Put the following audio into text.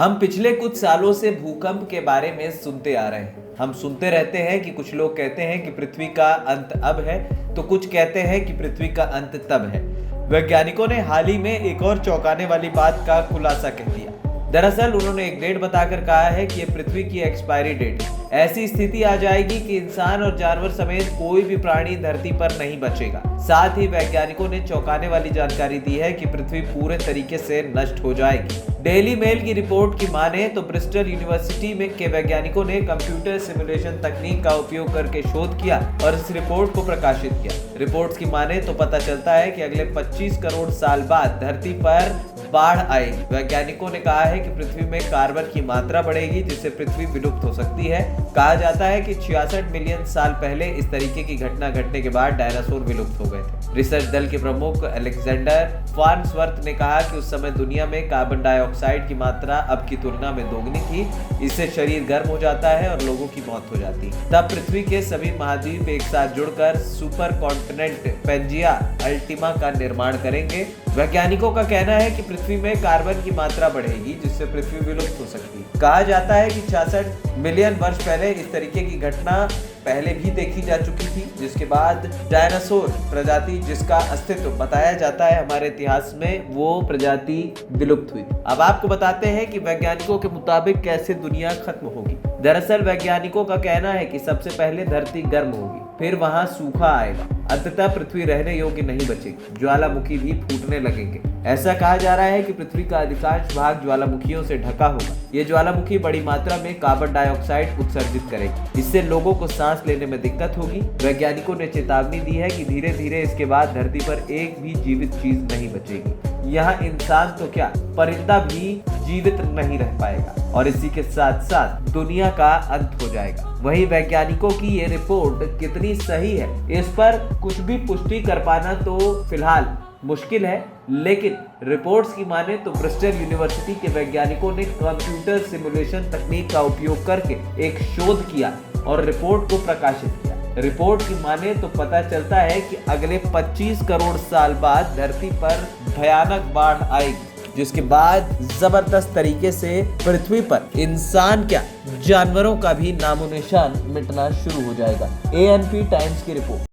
हम पिछले कुछ सालों से भूकंप के बारे में सुनते आ रहे हैं। हम सुनते रहते हैं कि कुछ लोग कहते हैं कि पृथ्वी का अंत अब है, तो कुछ कहते हैं कि पृथ्वी का अंत तब है। वैज्ञानिकों ने हाल ही में एक और चौंकाने वाली बात का खुलासा कर दिया। दरअसल उन्होंने एक डेट बताकर कहा है कि ये पृथ्वी की एक्सपायरी डेट है। ऐसी स्थिति आ जाएगी कि इंसान और जानवर समेत कोई भी प्राणी धरती पर नहीं बचेगा। साथ ही वैज्ञानिकों ने चौंकाने वाली जानकारी दी है कि पृथ्वी पूरे तरीके से नष्ट हो जाएगी। डेली मेल की रिपोर्ट की माने तो ब्रिस्टल यूनिवर्सिटी में के वैज्ञानिकों ने कंप्यूटर सिमुलेशन तकनीक का उपयोग करके शोध किया और इस रिपोर्ट को प्रकाशित किया। रिपोर्ट्स की माने तो पता चलता है कि अगले 25 करोड़ साल बाद धरती पर बाढ़ आएगी। वैज्ञानिकों ने कहा है कि पृथ्वी में कार्बन की मात्रा बढ़ेगी, जिससे पृथ्वी विलुप्त हो सकती है। कहा जाता है कि 66 मिलियन साल पहले इस तरीके की घटना घटने के बाद डायनासोर विलुप्त हो गए थे। रिसर्च दल के प्रमुख अलेक्जेंडर फार्न्सवर्थ ने कहा कि उस समय दुनिया में कार्बन डाइऑक्साइड की मात्रा अब की तुलना में दोगुनी थी। इससे शरीर गर्म हो जाता है और लोगों की मौत हो जाती है। तब पृथ्वी के सभी महाद्वीप एक साथ जुड़कर सुपर कॉन्टिनेंट पेंजिया अल्टीमा का निर्माण करेंगे। वैज्ञानिकों का कहना है कि पृथ्वी में कार्बन की मात्रा बढ़ेगी, जिससे पृथ्वी विलुप्त हो सकती है। कहा जाता है कि 66 मिलियन वर्ष पहले इस तरीके की घटना पहले भी देखी जा चुकी थी, जिसके बाद डायनासोर प्रजाति जिसका अस्तित्व बताया जाता है हमारे इतिहास में, वो प्रजाति विलुप्त हुई। अब आपको बताते हैं कि वैज्ञानिकों के मुताबिक कैसे दुनिया खत्म होगी। दरअसल वैज्ञानिकों का कहना है कि सबसे पहले धरती गर्म होगी, फिर वहां सूखा आएगा, अंततः पृथ्वी रहने योग्य नहीं बचेगी, ज्वालामुखी भी फूटने लगेंगे। ऐसा कहा जा रहा है कि पृथ्वी का अधिकांश भाग ज्वालामुखियों से ढका होगा। ये ज्वालामुखी बड़ी मात्रा में कार्बन डाइऑक्साइड उत्सर्जित करेगी। इससे लोगों को सांस लेने में दिक्कत होगी। वैज्ञानिकों ने चेतावनी दी है कि धीरे धीरे इसके बाद धरती पर एक भी जीवित चीज नहीं बचेगी। यहाँ इंसान तो क्या, परिंदा भी जीवित नहीं रह पाएगा और इसी के साथ साथ दुनिया का अंत हो जाएगा। वहीं वैज्ञानिकों की ये रिपोर्ट कितनी सही है, इस पर कुछ भी पुष्टि कर पाना तो फिलहाल मुश्किल है, लेकिन रिपोर्ट्स की माने तो ब्रिस्टल यूनिवर्सिटी के वैज्ञानिकों ने कंप्यूटर सिमुलेशन तकनीक का उपयोग करके एक शोध किया और रिपोर्ट को प्रकाशित किया। रिपोर्ट की माने तो पता चलता है कि अगले 25 करोड़ साल बाद धरती पर भयानक बाढ़ आएगी, जिसके बाद जबरदस्त तरीके से पृथ्वी पर इंसान क्या, जानवरों का भी नामो निशान मिटना शुरू हो जाएगा। ANP टाइम्स की रिपोर्ट।